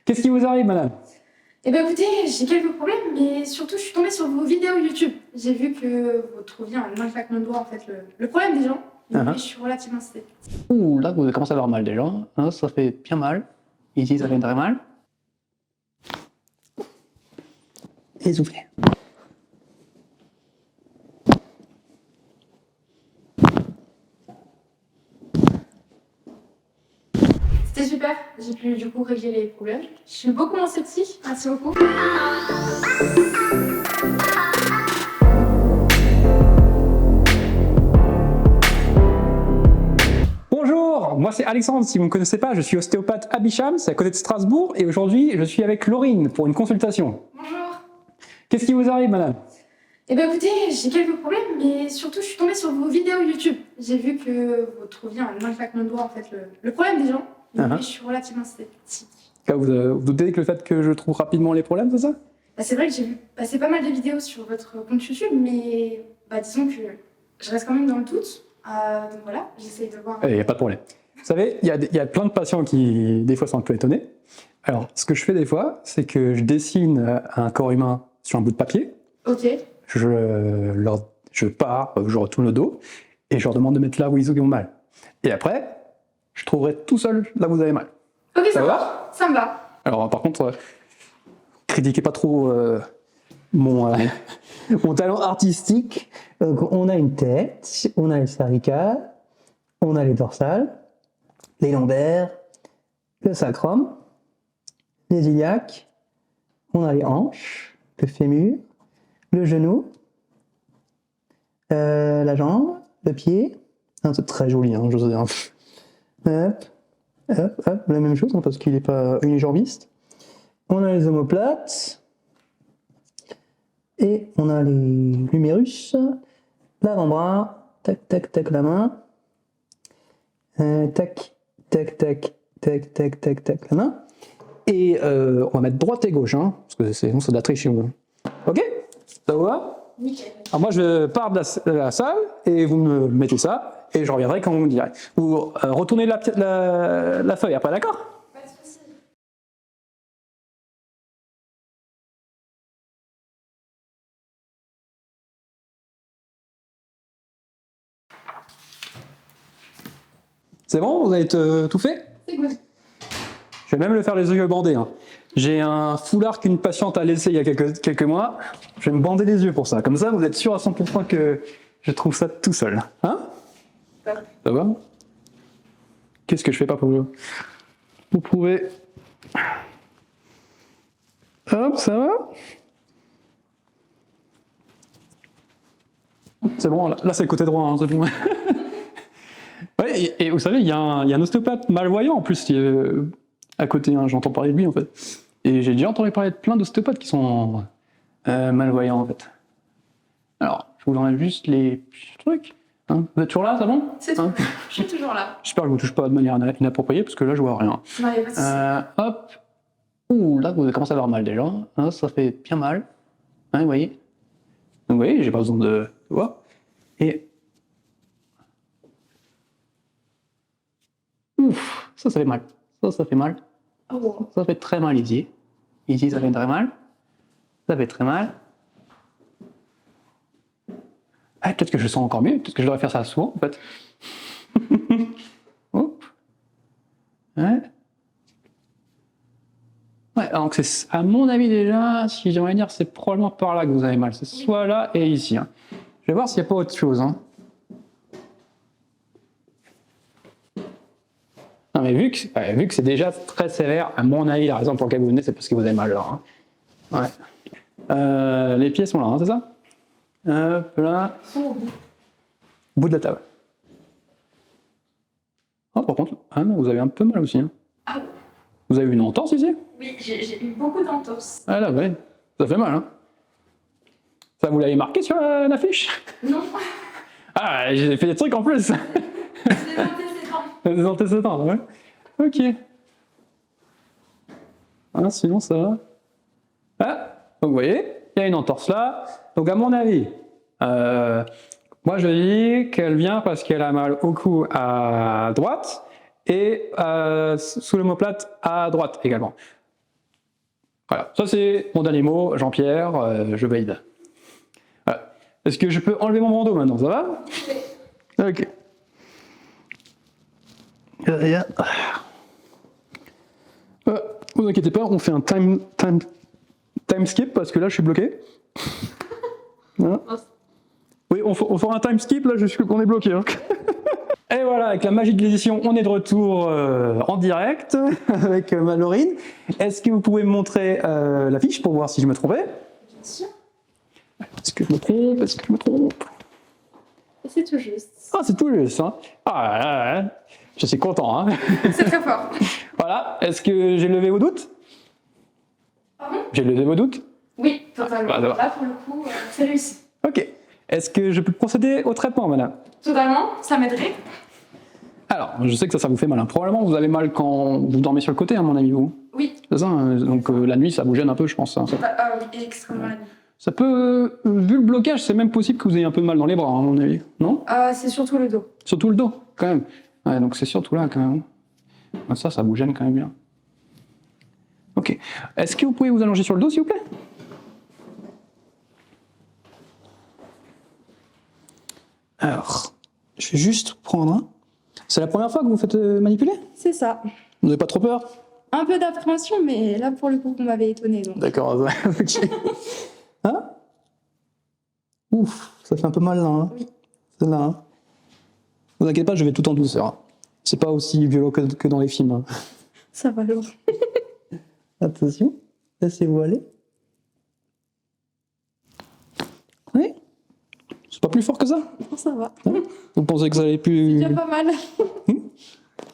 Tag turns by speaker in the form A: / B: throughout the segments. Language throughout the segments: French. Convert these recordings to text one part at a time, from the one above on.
A: Qu'est-ce qui vous arrive, madame?
B: Eh ben écoutez, j'ai quelques problèmes, mais surtout je suis tombée sur vos vidéos YouTube. J'ai vu que vous trouviez en un claquement de doigts en fait le problème des gens, mais je suis relativement sceptique.
A: Ouh, là, vous avez commencé à avoir mal déjà. Hein, ça fait bien mal. Ici, ça fait très mal. Et soufflez.
B: C'était super, j'ai pu du coup régler les problèmes. Je suis beaucoup moins sceptique, merci beaucoup.
A: Bonjour, moi c'est Alexandre, si vous ne me connaissez pas, je suis ostéopathe à Bicham, c'est à côté de Strasbourg, et aujourd'hui je suis avec Laurine pour une consultation.
B: Bonjour.
A: Qu'est-ce qui vous arrive, madame?
B: Eh ben écoutez, j'ai quelques problèmes, mais surtout je suis tombée sur vos vidéos YouTube. J'ai vu que vous trouviez en un claquement de doigts en fait le problème des gens, mais je suis relativement sceptique.
A: Vous doutez avec le fait que je trouve rapidement les problèmes, c'est ça?
B: Bah, c'est vrai que j'ai vu passer pas mal de vidéos sur votre compte YouTube, mais disons que je reste quand même dans le doute. Donc voilà, j'essaye de voir.
A: Il n'y a pas de problème. Vous savez, il y a plein de patients qui, des fois, sont un peu étonnés. Alors, ce que je fais des fois, c'est que je dessine un corps humain sur un bout de papier.
B: Ok.
A: Je pars, je retourne le dos, et je leur demande de mettre là où ils ont mal. Et après, je trouverai tout seul là où vous avez mal.
B: Ok,
A: Ça va?
B: Ça me va.
A: Alors, par contre, critiquez pas trop mon talent artistique.
C: Donc, on a une tête, on a les cervicales, on a les dorsales, les lombaires, le sacrum, les iliaques, on a les hanches, le fémur, le genou, la jambe, le pied. Ah, c'est très joli, hein, je veux dire. Hop, hop, hop, la même chose, hein, parce qu'il n'est pas unijambiste. On a les omoplates. Et on a les l'humérus, l'avant-bras, tac, tac, tac, la main, tac, tac, tac, tac, tac, tac, tac, la main.
A: Et on va mettre droite et gauche, hein, parce que sinon c'est de la triche chez vous. Ok? Ça vous va?
B: Nickel.
A: Alors moi je pars de la salle et vous me mettez ça et je reviendrai quand vous me direz. Vous retournez la feuille après, d'accord?
B: Pas de soucis.
A: C'est bon? Vous avez tout fait?
B: C'est good.
A: Je vais même le faire les yeux bandés. Hein. J'ai un foulard qu'une patiente a laissé il y a quelques mois. Je vais me bander les yeux pour ça. Comme ça, vous êtes sûr à 100% que je trouve ça tout seul. Hein? Ça va? Qu'est-ce que je fais pas pour vous prouver? Hop, ça va? C'est bon, là c'est le côté droit, hein, c'est bon. Ouais, et vous savez, il y a un ostéopathe malvoyant en plus à côté, hein, j'entends parler de lui en fait. Et j'ai déjà entendu parler de plein d'ostéopathes qui sont malvoyants en fait. Alors, je vous enlève juste les trucs. Hein. Vous êtes toujours là, c'est bon?
B: C'est tout. Je suis toujours là.
A: J'espère que je vous touche pas de manière inappropriée parce que là je vois rien.
B: Non, y a pas de soucis.
A: Hop. Ouh, là vous avez commencé à avoir mal déjà. Hein, ça fait bien mal. Hein, vous voyez? Donc vous voyez, j'ai pas besoin de voir. Et ouf, ça fait mal. Ça fait mal.
B: Oh.
A: Ça fait très mal ici. Ici, ça fait très mal. Ça fait très mal. Ah, peut-être que je sens encore mieux. Peut-être que je devrais faire ça souvent, en fait. Hop. Ouais. Ouais, donc c'est, à mon avis déjà, si j'aimerais dire, c'est probablement par là que vous avez mal. C'est soit là et ici. Hein. Je vais voir s'il n'y a pas autre chose. Hein. Non, mais vu que c'est déjà très sévère, à mon avis, la raison pour laquelle vous venez, c'est parce que vous avez mal là. Hein. Ouais. Les pieds sont là, hein, c'est ça? Hop là. Au bout de la table. Oh, par contre, ah non, vous avez un peu mal aussi. Hein.
B: Ah.
A: Vous avez eu une entorse ici?
B: Oui, j'ai eu beaucoup d'entorses.
A: Ah là, ouais. Ça fait mal, hein. Ça, vous l'avez marqué sur l'affiche?
B: Non.
A: Ah, j'ai fait des trucs en plus.
B: C'est des antécédents.
A: Des antécédents, ouais. Ok. Ah, sinon, ça va. Ah, donc vous voyez, il y a une entorse là. Donc à mon avis, moi je dis qu'elle vient parce qu'elle a mal au cou à droite et sous l'omoplate à droite également. Voilà, ça c'est mon dernier mot, Jean-Pierre, je valide. Voilà. Est-ce que je peux enlever mon bandeau maintenant, ça va? Ok. Vous inquiétez pas, on fait un time skip parce que là je suis bloqué. Voilà. Oui, on fera un time skip, là on est bloqué. Hein. Et voilà, avec la magie de l'édition, on est de retour en direct avec Malorine. Est-ce que vous pouvez me montrer la fiche pour voir si je me trompais?
B: Bien sûr.
A: Est-ce que je me trompe? Est-ce que je me trompe?
B: Et c'est tout juste.
A: Ah, c'est tout juste, hein. Ah, là, là. Je suis content, hein.
B: C'est très fort.
A: Voilà, est-ce que j'ai levé vos doutes?
B: Pardon?
A: J'ai levé vos doutes?
B: Oui, totalement.
A: Ah,
B: Là, pour le coup, c'est réussi.
A: Ok. Est-ce que je peux procéder au traitement, madame?
B: Totalement, ça m'aiderait.
A: Alors, je sais que ça vous fait mal. Hein. Probablement, vous avez mal quand vous dormez sur le côté, hein, mon ami, vous.
B: Oui.
A: C'est ça, hein. Donc la nuit, ça vous gêne un peu, je pense. Hein.
B: Oui, extrêmement.
A: Ça peut, vu le blocage, c'est même possible que vous ayez un peu de mal dans les bras, hein, à mon avis, non?
B: C'est surtout le dos.
A: Surtout le dos, quand même. Ouais, donc c'est surtout là, quand même. Ça vous gêne quand même bien. Ok. Est-ce que vous pouvez vous allonger sur le dos, s'il vous plaît? Alors, je vais juste prendre un. C'est la première fois que vous vous faites manipuler?
B: C'est ça.
A: Vous n'avez pas trop peur?
B: Un peu d'appréhension, mais là, pour le coup, vous m'avez étonné. Donc.
A: D'accord, ok. Hein? Ouf, ça fait un peu mal là. Hein.
B: Oui.
A: C'est là. Hein. Vous inquiétez pas, je vais tout en douceur. Hein. C'est pas aussi violent que dans les films. Hein.
B: Ça va lourd.
A: Attention, laissez-vous aller. Oui. C'est pas plus fort que ça?
B: Non, ça va.
A: Hein? Vous pensez que ça allait plus...
B: Il y a pas mal.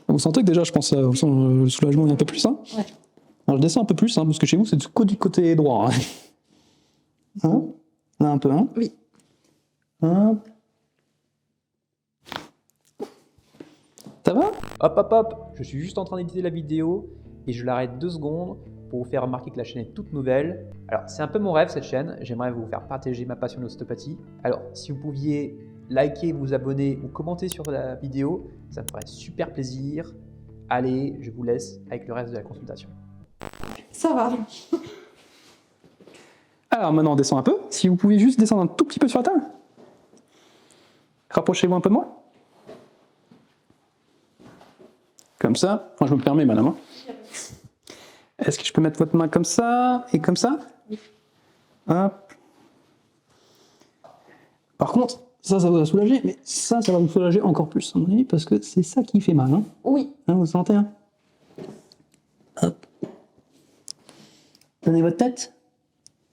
A: Vous sentez que déjà, je pense, le soulagement est un peu plus. Hein?
B: Ouais.
A: Alors je descends un peu plus, hein, parce que chez vous, c'est du côté droit. Hein? Hein? Là un peu, hein?
B: Oui.
A: Hop. Ça va?
D: Hop hop hop, je suis juste en train d'éditer la vidéo et je l'arrête 2 secondes pour vous faire remarquer que la chaîne est toute nouvelle. Alors c'est un peu mon rêve cette chaîne, j'aimerais vous faire partager ma passion de l'ostéopathie. Alors si vous pouviez liker, vous abonner ou commenter sur la vidéo, ça me ferait super plaisir. Allez, je vous laisse avec le reste de la consultation.
B: Ça va.
A: Alors maintenant on descend un peu. Si vous pouvez juste descendre un tout petit peu sur la table. Rapprochez-vous un peu de moi. Comme ça. Enfin, je me permets, madame. Hein. Est-ce que je peux mettre votre main comme ça et comme ça?
B: Oui.
A: Hop. Par contre, ça va vous soulager, mais ça va vous soulager encore plus, à mon avis, parce que c'est ça qui fait mal. Hein.
B: Oui.
A: Hein, vous sentez, hein? Hop. Donnez votre tête.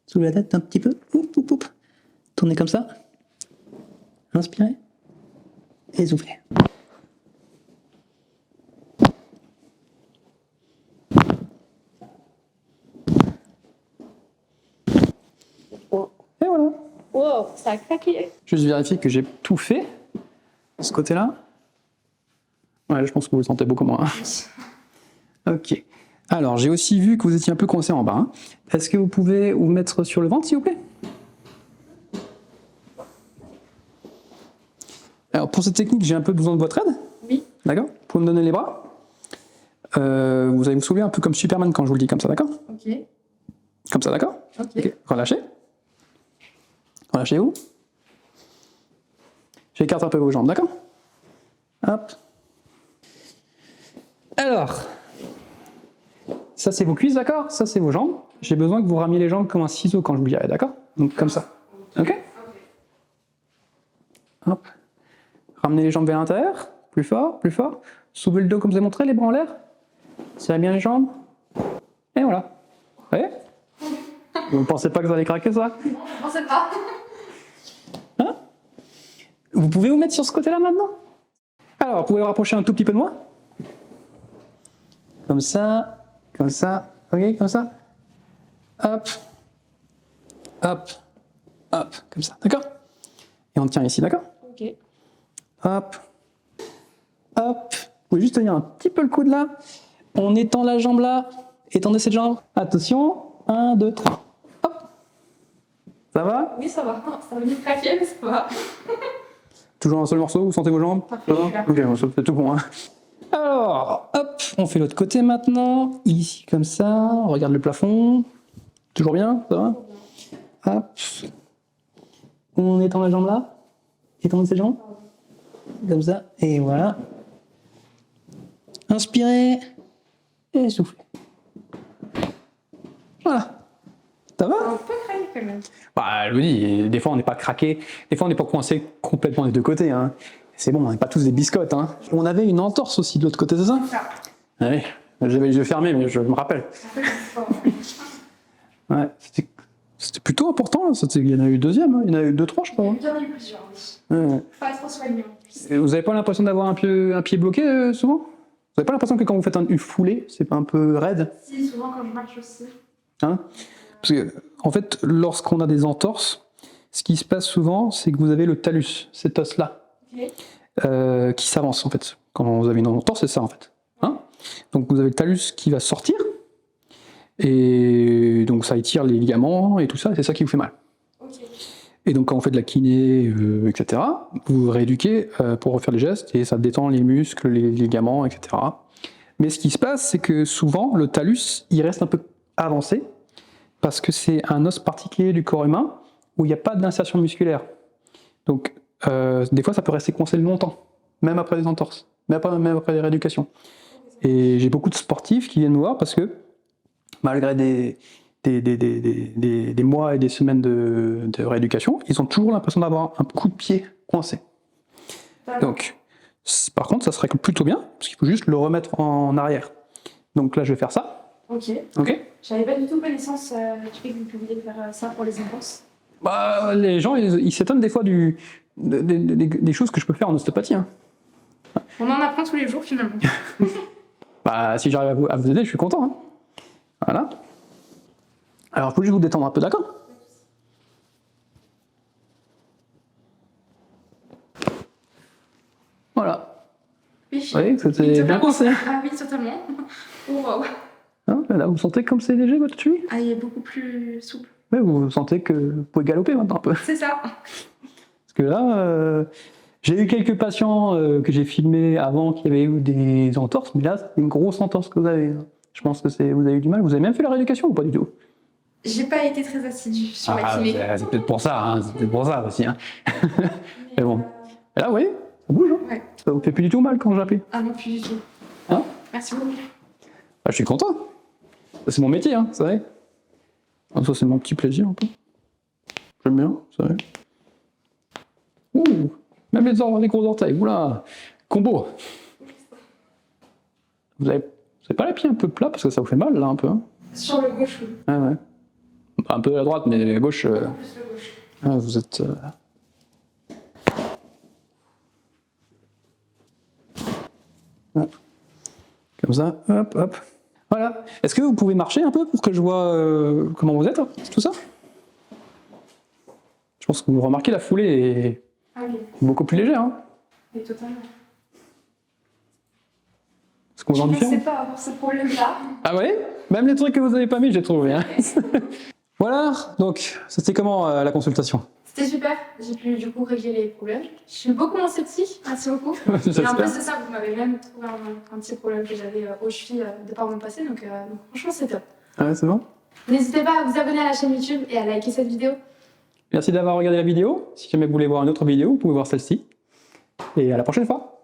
A: Soulevez la tête un petit peu. Oup, oup, oup. Tournez comme ça. Inspirez. Et soufflez. Et voilà.
B: Wow, ça a craqué.
A: Juste vérifier que j'ai tout fait. De ce côté-là. Ouais, je pense que vous le sentez beaucoup moins. Ok. Alors, j'ai aussi vu que vous étiez un peu coincé en bas. Hein. Est-ce que vous pouvez vous mettre sur le ventre, s'il vous plaît? Alors, pour cette technique, j'ai un peu besoin de votre aide.
B: Oui.
A: D'accord? Vous pouvez me donner les bras. Vous allez vous soulever un peu comme Superman quand je vous le dis, comme ça, d'accord?
B: Ok.
A: Comme ça, d'accord?
B: Ok.
A: Relâchez. Relâchez-vous. J'écarte un peu vos jambes, d'accord? Hop. Alors, ça c'est vos cuisses, d'accord? Ça c'est vos jambes. J'ai besoin que vous ramiez les jambes comme un ciseau quand je vous dirai, d'accord? Donc comme ça. Ok? Hop. Ramenez les jambes vers l'intérieur. Plus fort, plus fort. Soulevez le dos comme je vous ai montré, les bras en l'air. Serrez bien les jambes. Et voilà. Vous voyez? Vous ne pensez pas que vous allez craquer ça?
B: Non, je pensais pas.
A: Hein? Vous pouvez vous mettre sur ce côté-là maintenant? Alors, vous pouvez vous rapprocher un tout petit peu de moi. Comme ça, ok, comme ça. Hop, hop, hop, comme ça, d'accord? Et on tient ici, d'accord?
B: Ok.
A: Hop, hop. Vous pouvez juste tenir un petit peu le coude là. On étend la jambe là. Étendez cette jambe. Attention, 1, 2, 3. Hop. Ça va?
B: Oui, ça va. Ça va venir craquer, mais ça va.
A: Toujours un seul morceau, vous sentez vos jambes?
B: Parfait,
A: Ok, c'est tout bon. Hein. Alors, hop, on fait l'autre côté maintenant. Ici, comme ça, on regarde le plafond. Toujours bien, ça va? Hop. On étend la jambe là. Étendre ses jambes. Comme ça. Et voilà. Inspirez. Et soufflez. Voilà. Ça va?
B: On peut craquer quand même.
A: Bah, je vous dis, des fois on n'est pas craqué, des fois on n'est pas coincé complètement des deux côtés. Hein. C'est bon, on n'est pas tous des biscottes. Hein. On avait une entorse aussi de l'autre côté, c'est ça?
B: Ça.
A: Oui, j'avais les yeux fermés, mais je me rappelle. Ouais, c'était plutôt important. Là. Il y en a eu deuxième, hein. Il y en a eu 2-3, je crois. Hein.
B: Il y en a eu plusieurs, oui.
A: Ouais.
B: Pas trop soignant.
A: Et vous n'avez pas l'impression d'avoir un pied bloqué souvent? Vous n'avez pas l'impression que quand vous faites une foulée, c'est pas un peu raide?
B: Si, souvent quand je marche aussi.
A: Hein? Parce que, en fait, lorsqu'on a des entorses, ce qui se passe souvent, c'est que vous avez le talus, cet os-là,
B: Ok.
A: qui s'avance, en fait. Quand vous avez une entorse, c'est ça, en fait. Hein? Donc, vous avez le talus qui va sortir, et donc ça étire les ligaments et tout ça, et c'est ça qui vous fait mal.
B: Ok.
A: Et donc, quand on fait de la kiné, etc., vous rééduquez pour refaire les gestes, et ça détend les muscles, les ligaments, etc. Mais ce qui se passe, c'est que souvent, le talus, il reste un peu avancé, parce que c'est un os particulier du corps humain où il n'y a pas d'insertion musculaire. Donc, des fois, ça peut rester coincé longtemps, même après des entorses, même après des rééducations. Et j'ai beaucoup de sportifs qui viennent me voir parce que, malgré des mois et des semaines de rééducation, ils ont toujours l'impression d'avoir un coup de pied coincé. Donc, par contre, ça se règle plutôt bien, parce qu'il faut juste le remettre en arrière. Donc là, je vais faire ça.
B: Ok.
A: Ok.
B: J'avais pas du tout connaissance du fait que vous pouviez faire ça pour les entorses.
A: Bah, les gens, ils s'étonnent des fois des choses que je peux faire en ostéopathie. Hein.
B: On en apprend tous les jours finalement.
A: Bah, si j'arrive à vous aider, je suis content. Hein. Voilà. Alors, il faut juste vous détendre un peu, d'accord? Voilà.
B: Oui.
A: Vous voyez, c'était bien pensé.
B: Ah oui, totalement. Oh, wow.
A: Hein, là, vous sentez comme c'est léger votre cheville?
B: Ah, il est beaucoup plus souple.
A: Ouais, vous sentez que vous pouvez galoper maintenant un peu.
B: C'est ça.
A: Parce que là, j'ai eu quelques patients que j'ai filmés avant qui avaient eu des entorses, mais là, c'est une grosse entorse que vous avez. Je pense que vous avez eu du mal. Vous avez même fait la rééducation ou pas du tout?
B: J'ai pas été très assidue sur la kiné.
A: C'est peut-être pour ça, hein, c'est peut-être pour ça aussi. Hein. Mais bon. Et là, oui, ça bouge. Hein.
B: Ouais.
A: Ça vous fait plus du tout mal quand j'appuie.
B: Ah non, plus du tout.
A: Hein?
B: Merci beaucoup.
A: Bah, je suis content. C'est mon métier, hein, vous savez. Ah, ça, c'est mon petit plaisir un peu. J'aime bien, vous savez. Ouh, même les gros orteils, oula, combo. Vous avez pas les pieds un peu plats parce que ça vous fait mal là un peu. Hein.
B: Sur le gauche, oui.
A: Ouais, ouais. Bah, un peu à la droite, mais à gauche.
B: Plus le gauche.
A: Vous êtes. Ouais. Comme ça, hop, hop. Voilà. Est-ce que vous pouvez marcher un peu pour que je vois comment vous êtes, hein, tout ça? Je pense que vous remarquez la foulée est
B: Ah oui,
A: beaucoup plus légère. Hein.
B: oui, totalement.
A: Est-ce qu'on vous en
B: Je ne
A: différent?
B: sais pas avoir ce problème-là.
A: Ah ouais? Même les trucs que vous avez pas mis, j'ai trouvé. Hein. Voilà. Donc, c'était comment la consultation?
B: C'était super. J'ai pu du coup régler les problèmes. Je suis beaucoup moins sceptique. Merci beaucoup. Et en
A: J'espère.
B: plus de ça, vous m'avez même trouvé un petit problème que j'avais aux chevilles de par mon passé. Donc franchement, c'est top.
A: Ah ouais, c'est bon?
B: N'hésitez pas à vous abonner à la chaîne YouTube et à liker cette vidéo.
A: Merci d'avoir regardé la vidéo. Si jamais vous voulez voir une autre vidéo, vous pouvez voir celle-ci. Et à la prochaine fois.